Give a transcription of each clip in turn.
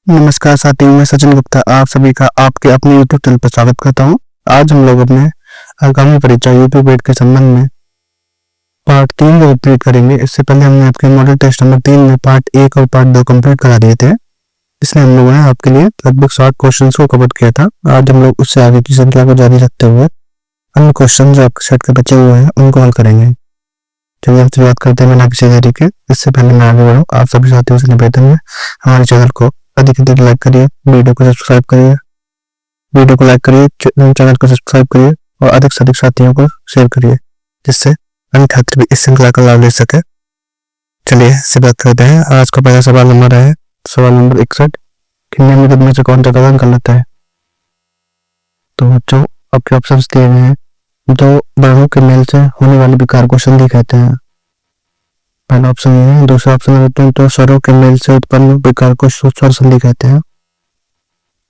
नमस्कार साथियों, मैं सचिन गुप्ता आप सभी का आपके अपने यूट्यूब चैनल पर स्वागत करता हूं। आज हम लोग अपने आगामी परीक्षा यूपी बोर्ड के संबंध में पार्ट 3 को कंप्लीट करेंगे। इससे पहले हमने आपके मॉडल टेस्ट नंबर 3 में पार्ट 1 और पार्ट 2 कंप्लीट करा दिए थे। इसलिए हम लोगों ने आपके लिए लगभग 60 क्वेश्चन को कवर किया था। आज हम लोग उससे आगे की श्रृंखला को जारी रखते हुए अन्य क्वेश्चन जो आपके सेट के बचे हुए हैं उनको हल करेंगे। चलिए हम शुरुआत करते हैं बिना किसी देरी के। इससे पहले मैं आगे बढ़ूँ, आप सभी साथियों से निवेदन है हमारे चैनल को अधिक से अधिक लाइक करिए, वीडियो को सब्सक्राइब करिए, चैनल को सब्सक्राइब करिए और अधिक से अधिक साथियों को शेयर करिए, जिससे अन्य छात्र भी इस श्रृंखला का लाभ ले सके। चलिए शुरुआत करते हैं। आज का पहला सवाल नंबर है सवाल नंबर 61। निम्नलिखित में से कौन सा कथन गलत है? तो बच्चों आपके ऑप्शन दिए गए हैं। दो वर्णों के मेल से होने वाले विकार को संधि कहते हैं। पहला ऑप्शन ये है। दूसरा ऑप्शन है तो स्वरों के मेल से उत्पन्न विकार को स्वर संधि कहते हैं।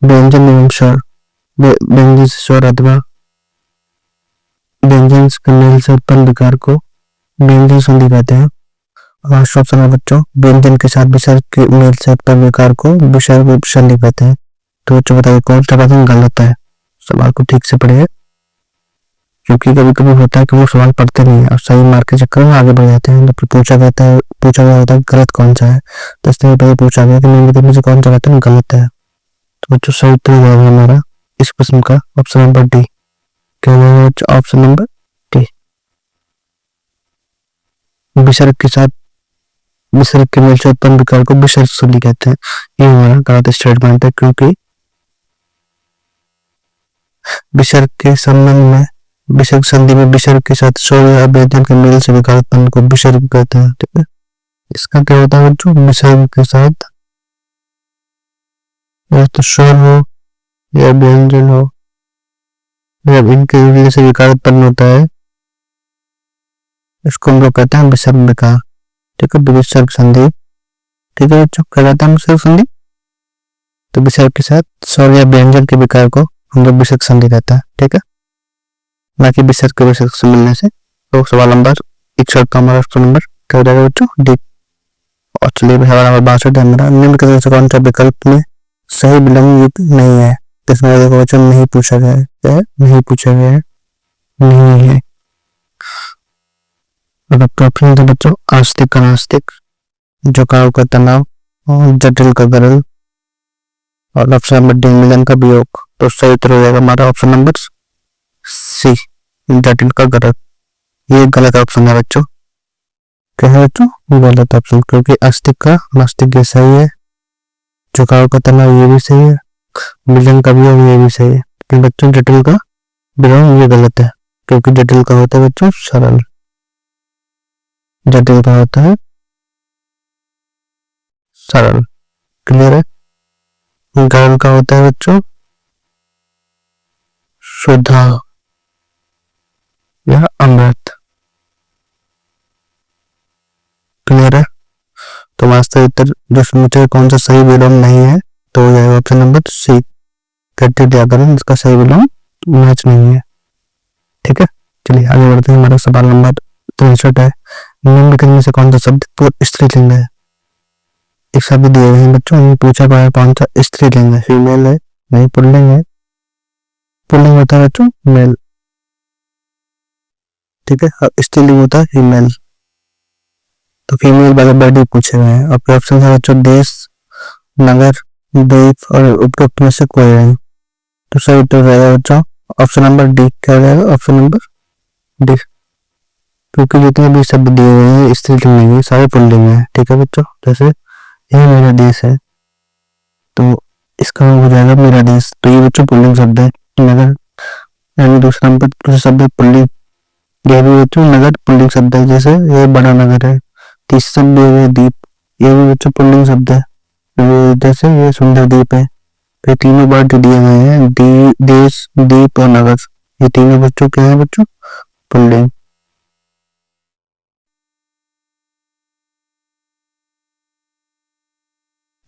व्यंजन एवं स्वर, व्यंजन स्वर अथवा व्यंजन के मेल से उत्पन्न विकार को व्यंजन संधि कहते हैं। लास्ट ऑप्शन है बच्चों व्यंजन के साथ विसर्ग के मेल से उत्पन्न विकार को विसर्ग संधि कहते हैं। तो बच्चों बताइए कौन सा कथन गलत है? सवाल को ठीक से पढ़िए, क्योंकि कभी कभी होता है कि वो सवाल पढ़ते नहीं है और सही मार्क के चक्कर में आगे बढ़ जाते हैं। तो पूछा गया होता है गलत कौन सा है, तो इसलिए पहले पूछा गया कि निम्नलिखित में से कौन सा कथन गलत है। तो बच्चों सही उत्तर होगा हमारा इस प्रश्न का ऑप्शन नंबर डी। क्या होगा बच्चों? Option number D. विसर्ग के मेल से उत्पन्न विकार को विसर्ग संधि कहते हैं। ये हमारा गलत स्टेटमेंट है, क्योंकि विसर्ग के संबंध में विसर्ग संधि में विसर्ग के साथ स्वर या व्यंजन के मेल से विकार उत्पन्न को विसर्ग कहते हैं। ठीक है, इसका क्या होता है बच्चों? विसर्ग के साथ या तो स्वर हो या व्यंजन हो, जब इनके वजह से विकार उत्पन्न होता है इसको हम लोग कहते हैं विसर्ग विकार। ठीक है, विसर्ग संधि। ठीक है बच्चों, क्या कहते हैं विसर्ग संधि? तो विसर्ग के साथ स्वर या व्यंजन के विकार को हम लोग विसर्ग संधि कहते हैं। ठीक है, ना कि विसर्ग के विसर्ग से मिलने से। तो सवाल नंबर 61 का हमारा ऑप्शन नंबर क्या हो जाएगा बच्चों? डी। और चलिए सवाल नंबर 62 है हमारा। निम्न से कौन सा विकल्प में सही विलंब युक्त नहीं है? इसमें देखो बच्चों नहीं पूछा गया है। क्या है? नहीं पूछा गया है, नहीं है। अब ऑप्शन थे बच्चों आस्तिक का नास्तिक, झुकाव का तनाव और जटिल का गरल, और ऑप्शन नंबर डी मिलन का वियोग। तो सही उत्तर हो जाएगा हमारा ऑप्शन नंबर सी, जटिल का गरल। ये गलत ऑप्शन है बच्चों। क्या है बच्चों? गलत ऑप्शन, क्योंकि आस्तिक का नास्तिक ये सही है, झुकाव का तनाव ये भी सही है, मिलन का वियोग ये भी सही है। लेकिन बच्चों जटिल का वियोग ये गलत है, क्योंकि जटिल का होता है बच्चों सरल, जटिल का होता है सरल। क्लियर है? गरल का होता है बच्चों सुधा या अमृत। क्लियर है? तो वास्तविक उत्तर जो समझे कौन सा सही विलोम नहीं है तो हो जाएगा ऑप्शन नंबर सी, गठित व्याकरण, इसका सही विलोम मैच नहीं है। ठीक है, चलिए आगे बढ़ते हैं। हमारा सवाल नंबर 63 है। निम्नलिखित में से कौन सा शब्द पूर्ण स्त्रीलिंग है? एक शब्द दिए हुए हैं बच्चों, पूछा गया कौन सा स्त्रीलिंग है? फीमेल है? नहीं, पुल्लिंग है। पुल्लिंग होता है बच्चों मेल। ठीक है, स्त्रीलिंग होता है फीमेल। तो फीमेल वाले वर्ड ही पूछे गए हैं। आपके ऑप्शन है बच्चों देश, नगर, द्वीप और उपरोक्त में से कोई नहीं। तो सही उत्तर रहेगा बच्चों ऑप्शन नंबर डी। क्या रहेगा? ऑप्शन नंबर डी, क्योंकि जितने भी शब्द दिए हुए हैं स्त्रीलिंग नहीं है, सारे पुल्लिंग है। ठीक है बच्चों, जैसे यह मेरा देश है तो इसका हो जाएगा मेरा देश। तो ये बच्चों पुल्लिंग शब्द है। नगर यानी दूसरा नंबर दूसरा शब्द है पुल्लिंग, यह भी बच्चों नगर पुल्लिंग शब्द है। जैसे ये बड़ा नगर है। तीसरा शब्द है द्वीप, ये भी बच्चों पुल्लिंग शब्द है। जैसे ये सुंदर द्वीप है। फिर तीनों वर्ड दिए गए हैं देश, द्वीप और नगर, ये तीनों बच्चों क्या है बच्चों? पुल्लिंग।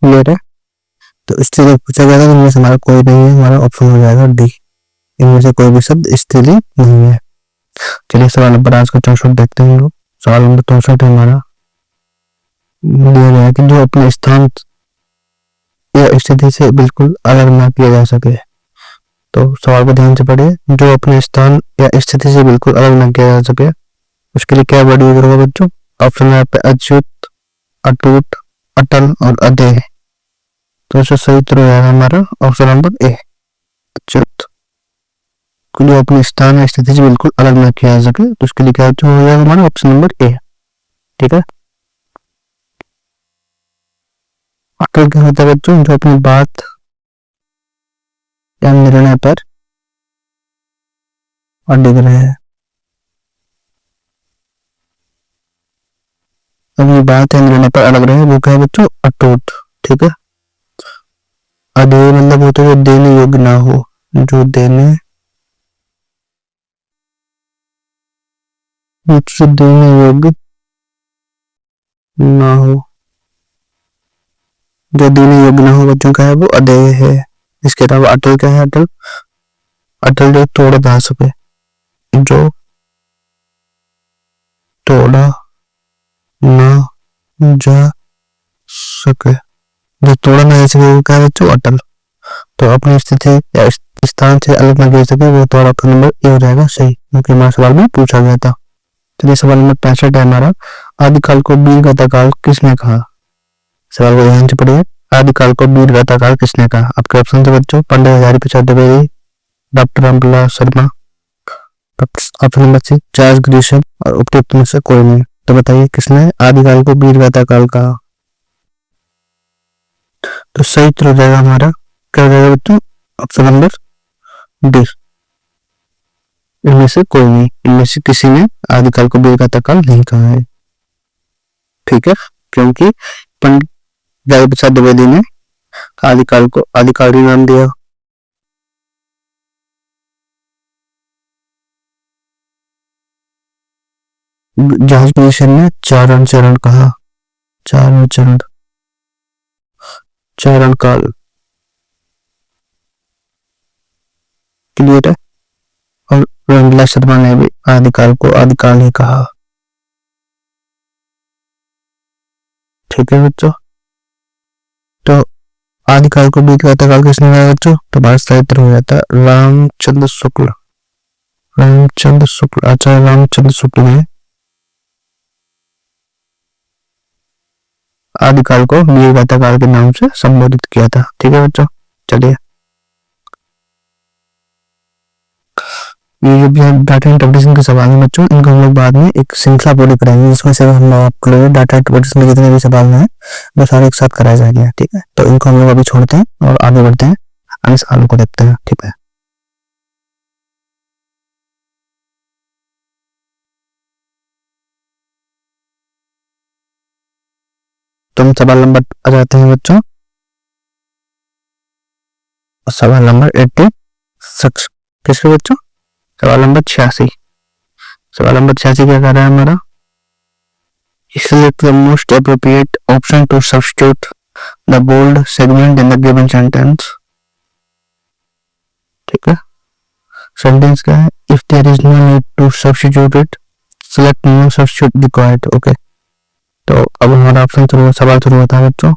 क्लियर है? तो स्त्रीलिंग पूछा गया था, इनमें से हमारा कोई नहीं है, हमारा ऑप्शन हो जाएगा डी, इनमें से कोई भी शब्द स्त्रीलिंग नहीं है। चलिए सवाल नंबर आज का 64 देखते हैं हम लोग। सवाल नंबर 64 है हमारा। दिया गया है कि जो अपने स्थान या स्थिति से बिल्कुल अलग ना किया जा सके। तो सवाल को ध्यान से पढ़िए, जो अपने स्थान या स्थिति से बिल्कुल अलग ना किया जा सके, उसके लिए क्या वर्ड यूज होगा बच्चों? ऑप्शन है पे अच्युत, अटूट, अटल और अदेय। तो इसका सही उत्तर हो जाएगा हमारा ऑप्शन नंबर ए, अच्युत। जो अपने स्थान या स्थिति से बिल्कुल अलग ना किया जा सके, तो उसके लिए क्या हो जाएगा हमारा ऑप्शन नंबर ए। ठीक है। अटल क्या होता है बच्चों? जो अपनी बात या निर्णय पर अडिग रहे हैं, अपनी बात या निर्णय पर अड़ग रहे हैं, वो क्या है बच्चों? अटूट। ठीक है। अदेय मतलब होता है जो देने योग्य ना हो, जो देने योग्य ना हो, जो देने योग्य ना हो बच्चों का है वो अदेय है। इसके अलावा अटल क्या है? अटल, अटल जो तोड़ा जा सके, जो तोड़ा ना जा सके, जो तोड़ा ना जा सके वो क्या है बच्चों? अटल। तो अपनी स्थिति या स्थान से अलग ना कर सके, वो तो ऑप्शन नंबर ए हो जाएगा सही, क्योंकि हमारे सवाल में पूछा गया था। चलिए सवाल नंबर 65 है हमारा, आदिकाल को वीर गाथा काल किसने कहा? सवाल को ध्यान से पढ़िए, आदिकाल को वीर गाथा काल किसने कहा? आपके ऑप्शन थे बच्चों, Pandit Hazari Prasad Dwivedi, doctor Rambilas Sharma, option number C Charles Grisham और उपयुक्त में से कोई नहीं। तो बताइए किसने आदिकाल को वीर गाथा काल कहा? तो सही उत्तर हो जाएगा हमारा, क्या हो जाएगा बच्चों? ऑप्शन नंबर डी, इनमें से कोई नहीं, इनमें से किसी ने आदिकाल को वीर गाथा काल नहीं कहा है। ठीक है। क्योंकि पंडित हजारी प्रसाद द्विवेदी ने आदिकाल को आदिकाल नाम दिया, जहाज मिशन ने चारण चरण कहा, चारण चरण, चारण काल। क्लियर है। और रामबिलास शर्मा ने भी आदिकाल को आदिकाल ही कहा। ठीक है बच्चों। तो आदिकाल को बीच गाथा काल किसने कहा बच्चों? तो भारत साहित्य हो जाता है रामचंद्र शुक्ल, रामचंद्र शुक्ल, आचार्य रामचंद्र शुक्ल ने आदिकाल को वीर गाथा काल के नाम से संबोधित किया था। ठीक है बच्चों। चलिए, ये जो भी डाटा इंटरप्रिटेशन के सवाल हैं बच्चों, इनको हम लोग बाद में एक श्रृंखला पूरी कराएंगे, जिसमें से हम लोग आपको डाटा इंटरप्रिटेशन में जितने भी सवाल हैं वो सारे एक साथ कराए जाएंगे। ठीक है। तो इनको हम लोग अभी छोड़ते हैं और आगे बढ़ते हैं, आगे सवालों को देखते हैं। ठीक है। तो हम सवाल नंबर आ जाते हैं बच्चों, सवाल नंबर 86 किसके बच्चों? सवाल नंबर 86। सवाल नंबर 86 क्या कर रहा है हमारा? Select the most appropriate option to substitute the bold segment in the given sentence. ठीक है। सेंटेंस क्या है? If there is no need to substitute it, select no substitute required. Okay. तो अब हमारा ऑप्शन शुरू, सवाल शुरू होता है बच्चों,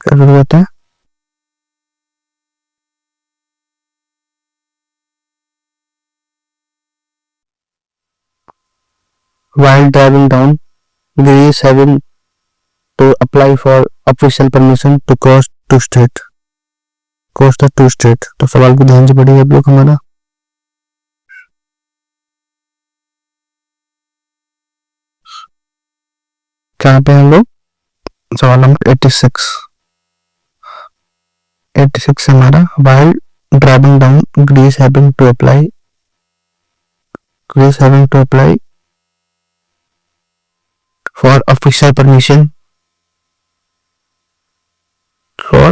क्या शुरू होता है? While driving down, Greece having to apply for official permission to cross two state, cross the two state। तो सवाल को ध्यान से पढ़िए आप लोग हमारा, कहाँ पे हम लोग? सवाल नंबर 86 हमारा, while driving down Greece having to apply for official permission for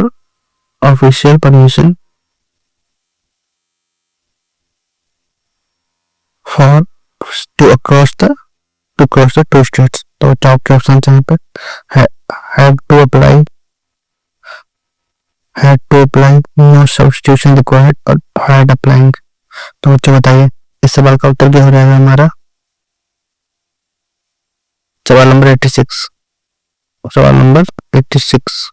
to cross the two states। तो टॉप के ऑप्शन यहाँ पे have to apply, no substitution required और had applying। तो बच्चों बताइए इस सवाल का उत्तर क्या हो जाएगा हमारा? सवाल नंबर 86, सवाल नंबर 86।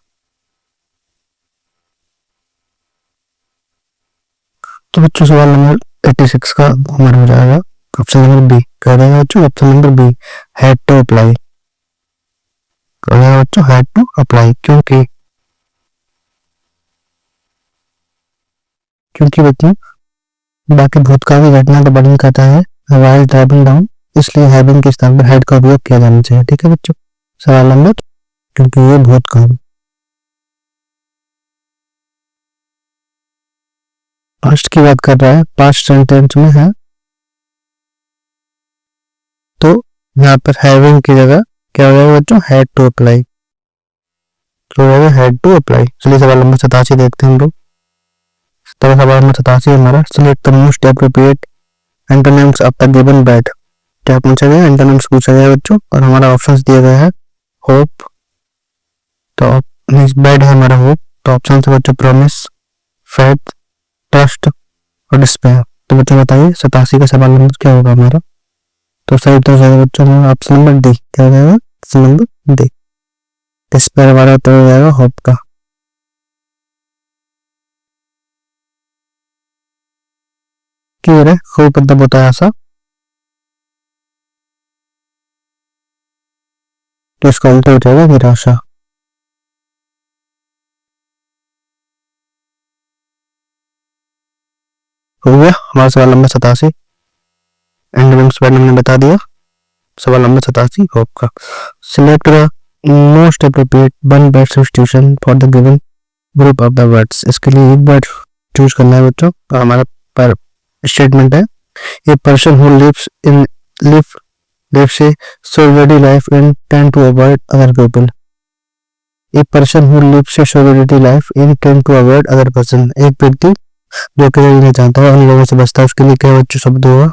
तो बच्चों सवाल नंबर 86 का हमारा हो जाएगा ऑप्शन नंबर बी। क्या रहेगा बच्चों? Option number B, had to apply. क्या रहेगा बच्चों? Had to apply. क्योंकि बच्चों बाकी भूतकाल की घटना का वर्णन करता है व्हाइल ट्रैवलिंग डाउन, इसलिए हैविंग के स्थान पर हैड का उपयोग किया जाना चाहिए। ठीक है बच्चों, सवाल नंबर, क्योंकि ये भूतकाल। पास्ट की बात कर रहा है, पास्ट सेंटेंस में है, तो यहाँ पर हैविंग की जगह क्या हो जाएगा बच्चों? Had to apply. तो हो जाएगा हैड टू अप्लाई। चलिए सवाल नंबर 87 देखते हैं हम लोग। तो सवाल नंबर 87 हमारा, select the most appropriate antonyms of the given bad. क्या पूछा गया? एंटोनिम्स पूछा गया बच्चों, और हमारा ऑप्शंस दिया गया है होप, तो बैड है हमारा होप, तो ऑप्शन से बच्चों प्रॉमिस, फेथ, ट्रस्ट और डिस्पेयर। तो बच्चों बताइए 87 का सवाल नंबर क्या होगा हमारा? तो सही उत्तर हो जाएगा बच्चों हमारा ऑप्शन नंबर डी। क्या हो जाएगा? ऑप्शन नंबर डी, डिस्पेयर हमारा उत्तर हो जाएगा होप का। क्लियर है? खूब मतलब होता है ऐसा, तो इसका उल्टा हो जाएगा निराशा। हो गया हमारा सवाल नंबर 87। एंटोनिम्स बैड हमने बता दिया। सवाल नंबर 87 होप का। Select the most appropriate one word substitution for the given group of the words. इसके लिए एक वर्ड चूज करना है बच्चों, और हमारा पर स्टेटमेंट है, a person who lives a solitary life and tend to avoid other people. A person who lives a solitary life and tend to avoid other person. एक व्यक्ति जो अकेले रहना चाहता है, उन लोगों से बचता है, उसके लिए क्या बच्चों शब्द होगा?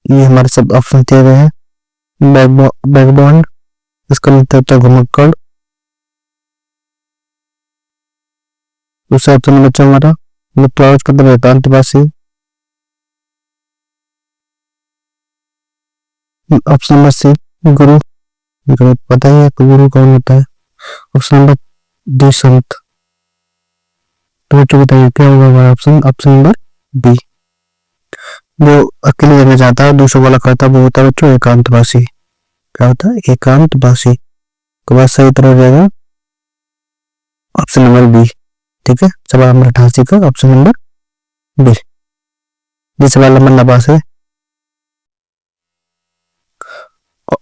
ये हमारे सब ऑप्शन दिए गए हैं। बैकबोन, इसका मतलब होता है घुमक्कड़। दूसरा ऑप्शन बच्चा हमारा क्लाउड का मतलब एकांतवासी। ऑप्शन नंबर सी गुरु, पता ही है गुरु कौन होता है। ऑप्शन नंबर डी संत। तो बच्चों बताइए क्या होगा हमारा ऑप्शन? ऑप्शन नंबर बी, जो अकेले रहना चाहता है, दूसरों वाला करता है, वो होता है बच्चों एकांतवासी। क्या होता है? एकांतवासी। तो बस सही तरह हो जाएगा ऑप्शन नंबर बी। ठीक है, सवाल नंबर 88 का ऑप्शन नंबर बी। ये सवाल नंबर 89 है।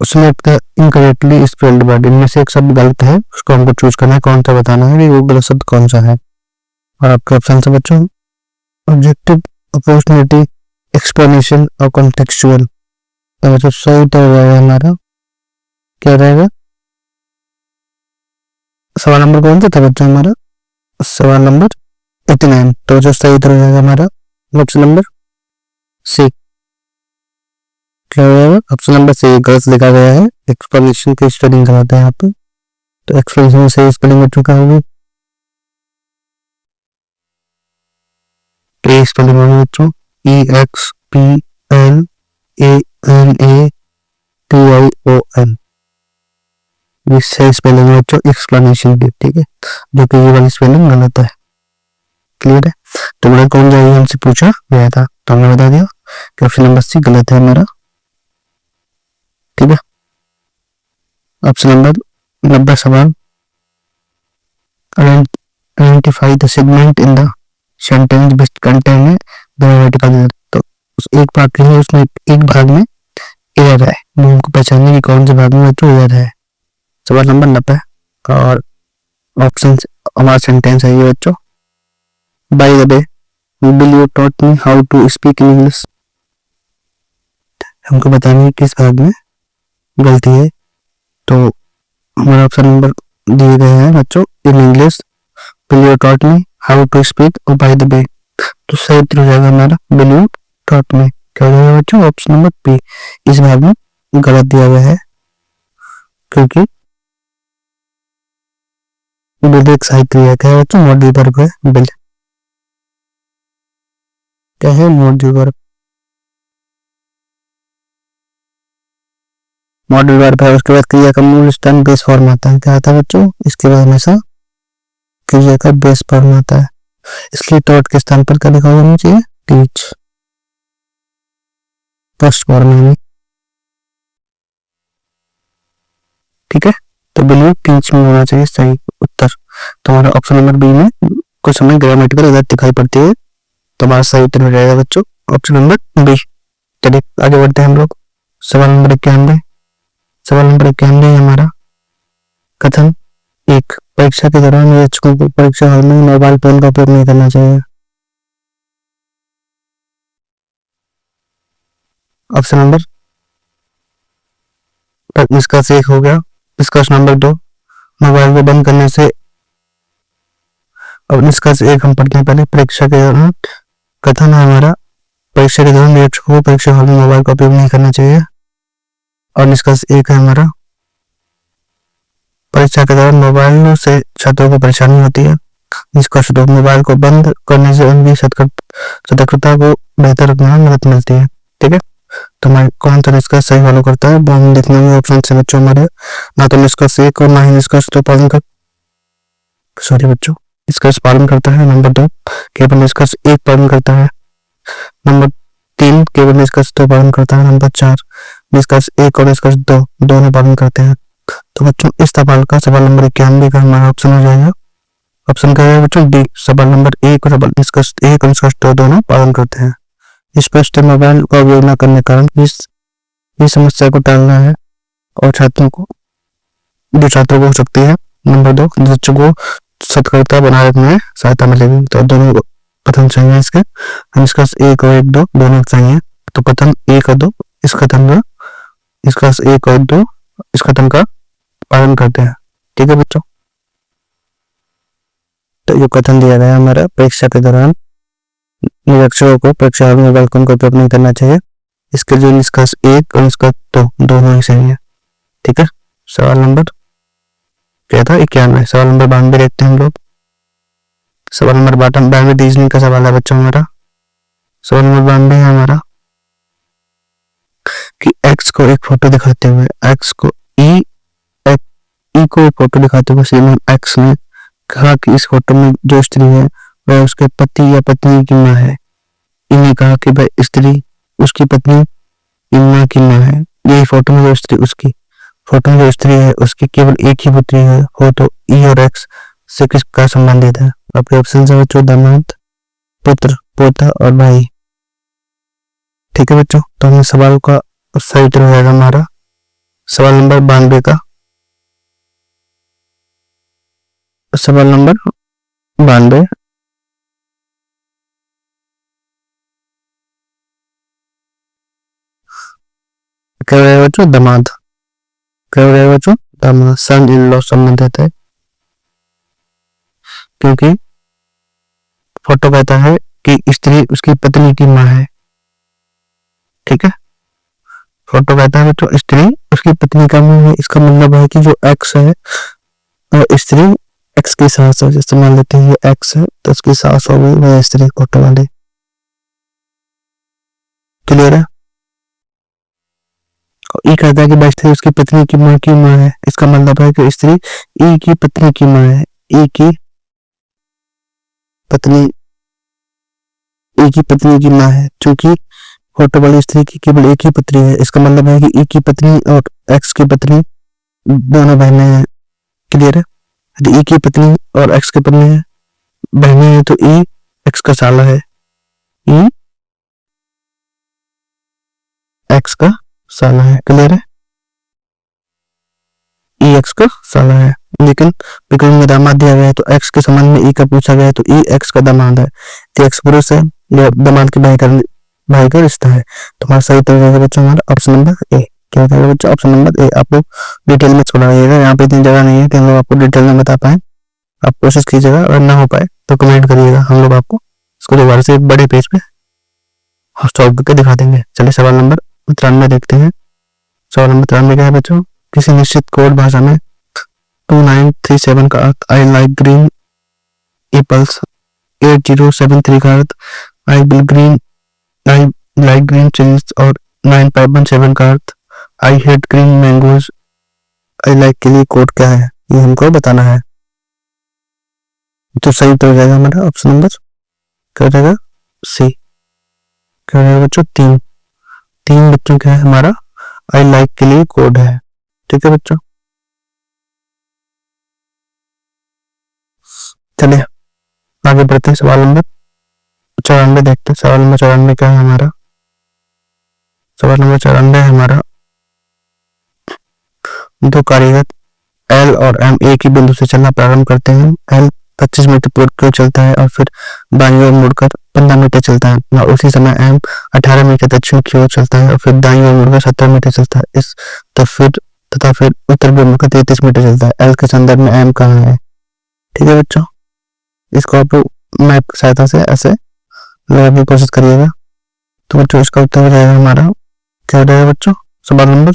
Select the incorrectly spelled word. इनमें से एक शब्द गलत है, उसको हमको चूज करना है, कौन सा बताना है कि वो गलत शब्द कौन सा है। और आपके ऑप्शन से बच्चों ऑब्जेक्टिव, अपॉर्चुनिटी, एक्सप्लेनेशन और कॉन्टेक्चुअल। तो बच्चों सही उत्तर रहेगा हमारा क्या रहेगा? सवाल नंबर कौन सा था बच्चों हमारा? सवाल नंबर 89। तो जो सही उत्तर हो जाएगा हमारा ऑप्शन नंबर सी। क्या हो जाएगा? ऑप्शन नंबर सी गलत लिखा गया है, एक्सप्लेनेशन की स्पेलिंग गलत है यहाँ पे। तो एक्सप्लेनेशन से स्पेलिंग बच्चों का होगी, तो स्पेलिंग होगी बच्चों EXPLANATION। ये सही स्पेलिंग है बच्चों एक्सप्लेनेशन की। ठीक है, जो कि ये वाली स्पेलिंग गलत है। क्लियर है? तो बड़ा कौन सा हमसे पूछा गया था, तो हमने बता दिया कि ऑप्शन नंबर सी गलत है हमारा। ठीक है, ऑप्शन नंबर 90 सवाल, identify the segment in the sentence which contain grammatical. तो उस एक वाक्य है, उसमें एक भाग में एरर है, उनको पहचानने की कौन से भाग में बच्चों एरर है। सवाल नंबर 90 और ऑप्शन हमारा सेंटेंस है ये बच्चों, by the way will you taught me how to speak in English. हमको बताने किस भाग में गलती है, तो हमारा ऑप्शन नंबर दिए गए हैं बच्चों in English, will you taught me how to speak और बाय द वे। तो सही उत्तर हो जाएगा हमारा विल यू टॉट मी। क्या हो जाएगा बच्चों? Option number B. इस भाग में गलत दिया गया है, क्योंकि विल एक सही क्रिया क्या है बच्चों? मॉडल वर्ब है विल। क्या है? Modal verb. मॉडल वर्ब है, उसके बाद क्रिया का मूल स्थान बेस फॉर्म आता है। क्या आता है बच्चों? इसके बाद हमेशा क्रिया का बेस फॉर्म आता है। इसलिए डॉट के स्थान पर क्या लिखा होना चाहिए, टीच। फर्स्ट फॉर्म में, ठीक है। तो बिल्कुल टीच में होना चाहिए सही उत्तर। तुम्हारा ऑप्शन नंबर बी में कुछ समय ग्रामेटिकल एरर दिखाई पड़ती है, तुम्हारा सही उत्तर हो जाएगा बच्चों ऑप्शन नंबर बी। चलिए आगे बढ़ते हैं हम लोग। सवाल नंबर 91। सवाल नंबर 91 हमारा कथन एक, परीक्षा के दौरान निरीक्षकों को परीक्षा हॉल में मोबाइल फोन का उपयोग नहीं करना चाहिए। ऑप्शन नंबर निष्कर्ष 1 हो गया। निष्कर्ष नंबर 2, मोबाइल को बंद करने से। अब निष्कर्ष 1 हम पढ़ते हैं पहले। परीक्षा के दौरान कथन है हमारा, परीक्षा के दौरान निरीक्षकों को परीक्षा हॉल में मोबाइल का उपयोग नहीं करना चाहिए। और निष्कर्ष 1 है हमारा, परीक्षा के दौरान मोबाइल से छात्रों को परेशानी होती है। निष्कर्ष 2, मोबाइल को बंद करने से उनकी सतर्कता को बेहतर रखने में मदद मिलती है। ठीक है, तो हमारे कौन सा निष्कर्ष सही फॉलो करता है वो हम देखने में ऑप्शन से बच्चों हमारे, ना तो निष्कर्ष 1 और ना ही निष्कर्ष 2 पालन कर निष्कर्ष पालन करता है। नंबर 2 केवल निष्कर्ष 1 पालन करता है। नंबर 3 केवल निष्कर्ष 2 पालन करता है। नंबर 4 निष्कर्ष 1 और निष्कर्ष 2 दोनों पालन करते हैं। तो बच्चों इस सवाल का सवाल नंबर 91 का हमारा ऑप्शन हो जाएगा। ऑप्शन क्या है बच्चों, डी। सवाल नंबर 1 और निष्कर्ष 1 और निष्कर्ष 2 दोनों पालन करते हैं। स्पष्ट मोबाइल का उपयोग न करने के कारण इस समस्या को टालना है और छात्रों को हो सकती है। नंबर 2 बच्चों को सतर्कता बनाए रखने में सहायता मिलेगी। तो दोनों कथन चाहिए इसके, निष्कर्ष 1 और 2 दोनों चाहिए। तो कथन 1 और 2 इस कथन का, निष्कर्ष 1 और 2 इस कथन का पालन करते हैं। ठीक है बच्चों, तो जो कथन दिया गया हमारा, परीक्षा के दौरान निरीक्षकों को परीक्षा हॉल में मोबाइल फोन का उपयोग नहीं करना चाहिए, इसके जो निष्कर्ष 1 और निष्कर्ष 2 दोनों ही सही है। ठीक है, सवाल नंबर क्या था, 91। सवाल नंबर 92 देखते हैं हम लोग। सवाल नंबर 92 रीजनिंग का सवाल है बच्चों हमारा। सवाल नंबर 92 है हमारा कि एक्स को एक फोटो दिखाते हुए ई को फोटो दिखाते हुए श्रीमान एक्स ने कहा कि इस फोटो में जो स्त्री है वह उसके पति या पत्नी की माँ है। ई ने कहा कि वह स्त्री उसकी पत्नी माँ की माँ है। यही फोटो में जो स्त्री है उसकी केवल एक ही पुत्री है, हो तो ई और एक्स से किसका संबंधित है। आपके ऑप्शन है बच्चों, दामाद, पुत्र, पोता और भाई। ठीक है बच्चों, तो हमें सवाल का सही उत्तर हो जाएगा हमारा सवाल नंबर 92 का। सवाल नंबर 92 क्या हो जाएगा बच्चों, दामाद। क्या हो जाएगा बच्चों, दामाद, सन इन लॉ संबंधित है, क्योंकि फोटो कहता है कि स्त्री उसकी पत्नी की माँ है। ठीक है, फोटो कहता है बच्चों स्त्री उसकी पत्नी का मुंह है। इसका मतलब है कि जो एक्स है और स्त्री एक्स की सास है। जैसे मान लेते हैं ये एक्स है तो उसकी सास हो गई वह स्त्री फोटो वाली। क्लियर है। ई कहता है कि स्त्री उसकी पत्नी की माँ है। इसका मतलब है कि स्त्री ई की पत्नी की माँ है। ई की पत्नी की माँ है, क्योंकि फोटो वाली स्त्री की केवल एक ही पत्नी है। इसका मतलब है कि ई की पत्नी और एक्स की पत्नी दोनों बहनें हैं। क्लियर है। यदि ई की पत्नी और एक्स की पत्नी है बहनें हैं तो ई एक्स का साला है। ई एक्स का साला है। क्लियर है, ई एक्स का साला है। लेकिन विकल्प में दामाद दिया गया है तो एक्स के संबंध में ई का पूछा गया है तो ई एक्स का दामाद है। तो एक्स पुरुष है, दामाद की भाई का रिश्ता है। तो हमारा सही उत्तर रहेगा बच्चों हमारा ऑप्शन नंबर ए। क्या होगा बच्चों, ऑप्शन नंबर ए। आप लोग डिटेल में छोड़ा रहिएगा, यहाँ पे इतनी जगह नहीं है कि हम लोग आपको डिटेल में बता पाए। आप कोशिश कीजिएगा, अगर ना हो पाए तो कमेंट करिएगा, हम लोग आपको इसको दोबारा से एक बड़े पेज पे सॉल्व करके दिखा देंगे। चलिए सवाल नंबर 93 देखते हैं। सवाल नंबर 93 क्या है बच्चों, किसी निश्चित कोड भाषा में 2937 का अर्थ आई लाइक ग्रीन एप्पल्स, 8073 का अर्थ आई लाइक ग्रीन चिलीज और 9517 का अर्थ I hate green mangoes, I like के लिए कोड क्या है ये हमको बताना है। तो सही उत्तर हो जाएगा हमारा ऑप्शन नंबर क्या हो जाएगा सी। क्या हो जाएगा बच्चों तीन। तीन बच्चों का है हमारा आई लाइक के लिए कोड है। ठीक है बच्चों, चलिए आगे बढ़ते हैं। सवाल नंबर 94 देखते हैं। सवाल नंबर 94 क्या है हमारा। सवाल नंबर 94 है हमारा, दो कारीगर एल और एम एक ही बिंदु से चलना प्रारंभ करते हैं। एल 25 मीटर पूर्व की ओर चलता है और फिर बाईं ओर मुड़कर 15 मीटर चलता है, और उसी समय एम 18 मीटर दक्षिण की ओर चलता है और फिर दाईं ओर मुड़कर 17 मीटर चलता है। इस तथा फिर उत्तर की ओर मुड़कर 33 मीटर चलता है। एल के संदर्भ में एम कहाँ है। ठीक है बच्चों, इसको आप मैप की सहायता से ऐसे लगाने की कोशिश करिएगा। तो बच्चों इसका उत्तर हो जाएगा हमारा क्या हो जाएगा बच्चों, सवाल नंबर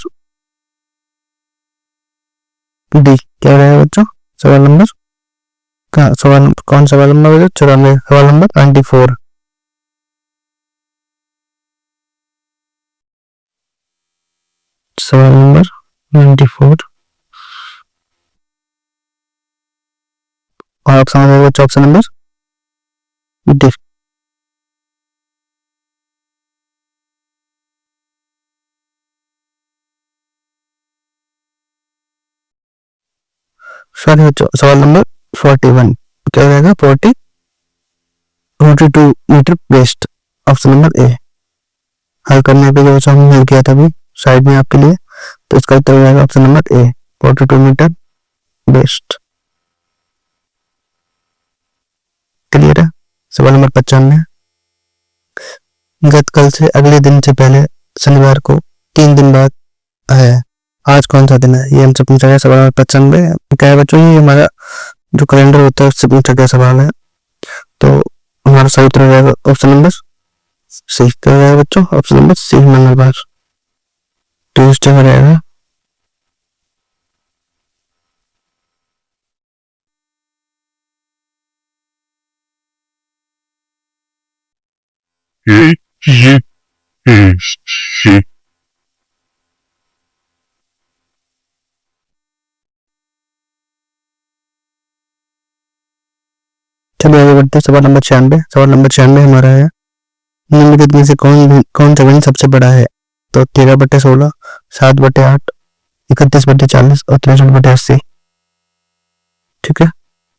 डी। क्या हो जाएगा बच्चों, सवाल नंबर का सवाल कौन सवाल नंबर 94, सवाल नंबर 94। सवाल नंबर 94 और आप समझ बच्चों ऑप्शन नंबर डी। सॉरी बच्चों, सवाल नंबर 41 क्या हो जाएगा 42 metre west, option number A. हल करने पे जो हम मिल गया था अभी साइड में आपके लिए, तो इसका उत्तर हो जाएगा option number A 42 metre west. Clear है। सवाल नंबर 95, गत कल से अगले दिन से पहले शनिवार को 3 दिन बाद है, आज कौन सा दिन है, ये हमसे पूछा गया। सवाल नंबर 95 क्या है बच्चों, ये हमारा जो कैलेंडर होता है उससे पूछा गया सवाल है। तो हमारा सही उत्तर हो जाएगा ऑप्शन नंबर सी। क्या हो जाएगा बच्चों, ऑप्शन नंबर सी मंगलवार, ट्यूसडे में रहेगा। चलिए आगे बढ़ते हैं। सवाल नंबर 96। सवाल नंबर 96 हमारा है, निम्नलिखित में से कौन सा गणित सबसे बड़ा है। तो 13/16, 7/8, 31/40 और 63/80। ठीक है,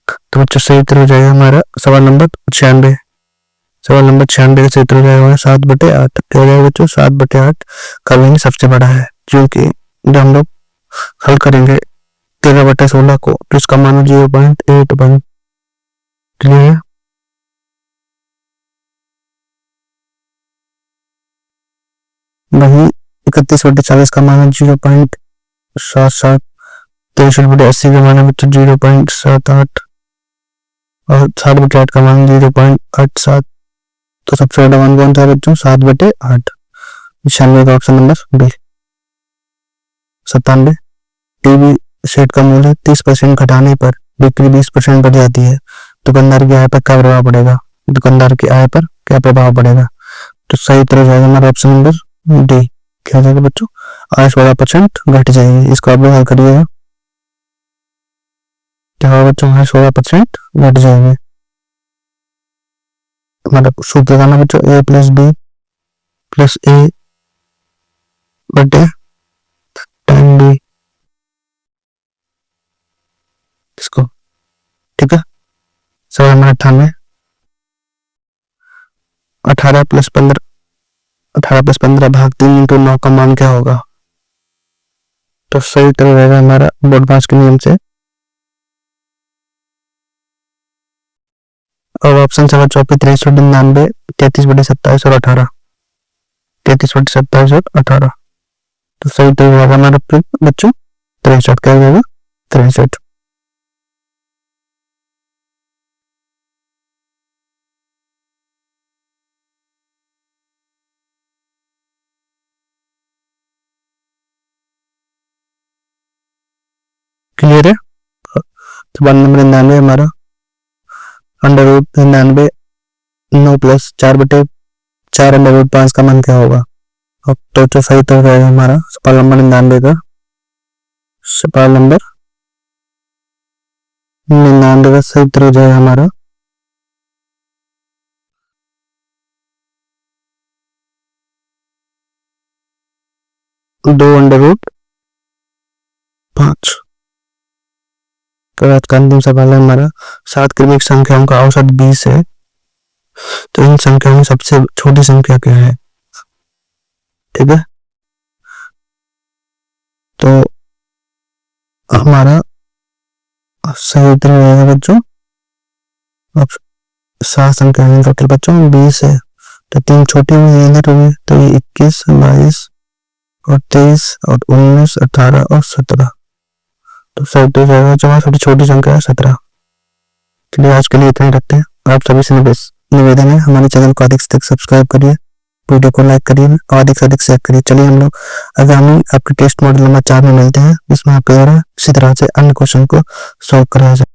तो बच्चों सही उत्तर हो जाएगा हमारा सवाल नंबर 96। सवाल नंबर 96 का सही उत्तर हो जाएगा 7/8। क्या हो जाएगा बच्चों, 7/8 का गणित सबसे बड़ा है, क्योंकि जब हम लोग हल करेंगे 13/16 को तो इसका मान 0.81। क्लियर है। वही 31/40 का मान 0.77, 63/80 का मान बच्चों 0.78 और 7/8 का मान 0.87। तो सबसे बड़ा मान कौन था बच्चों, 7/8। 96 का option number B. 97, TV set का मूल्य 30% घटाने पर बिक्री 20% बढ़ जाती है, दुकानदार की आय पर क्या प्रभाव पड़ेगा। दुकानदार की आय पर क्या प्रभाव पड़ेगा। तो सही उत्तर हो जाएगा हमारा ऑप्शन नंबर डी। क्या हो जाएगा बच्चों, आय 16% घट जाएगी। इसको आप हल करिएगा। क्या होगा बच्चों, आय 16% घट जाएंगे। हमारा सूत्र लगाना बच्चों, a + b + a बटे tan b। इसको ठीक है। सवाल नंबर 98, 18 + 15 भाग 3 × 9 का मान क्या होगा। तो सही उत्तर रहेगा हमारा बोर्डमास के नियम से। और ऑप्शन 7 24, 63, 99, 33/27 और 18। 33/27 और 18। तो सही उत्तर रहेगा हमारा बच्चों 63। क्या होगा 63। क्लियर है। सवाल नंबर 99 हमारा, √99 9 + 4/4 √5 का मान क्या होगा। अब तो सही उत्तर रहेगा हमारा सवाल नंबर 99 का। सवाल नंबर 99 का सही उत्तर हो जाएगा हमारा 2/5। तो आज का अंतिम सवाल है हमारा, 7 क्रमिक संख्याओं का औसत 20 है, तो इन संख्याओं में सबसे छोटी संख्या क्या है? ठीक है, तो हमारा सही उत्तर रहेगा बच्चों, अब 7 संख्याएं टोटल बच्चों 20 है, तो 3 छोटी हुई इधर हुई, तो ये 21, 22 और 23 और 19, 18 और 17। तो सही तो जाएगा जवाब, सबसे छोटी संख्या है 17। चलिए आज के लिए इतना ही रखते हैं। आप सभी से निवेदन है, हमारे चैनल को अधिक से अधिक सब्सक्राइब करिए, वीडियो को लाइक करिए और अधिक से अधिक शेयर करिए। चलिए हम लोग आगामी आपके टेस्ट मॉडल नंबर 4 में मिलते हैं, जिसमें आपके द्वारा इसी तरह से अन्य क्वेश्चन को सॉल्व कराया जाए।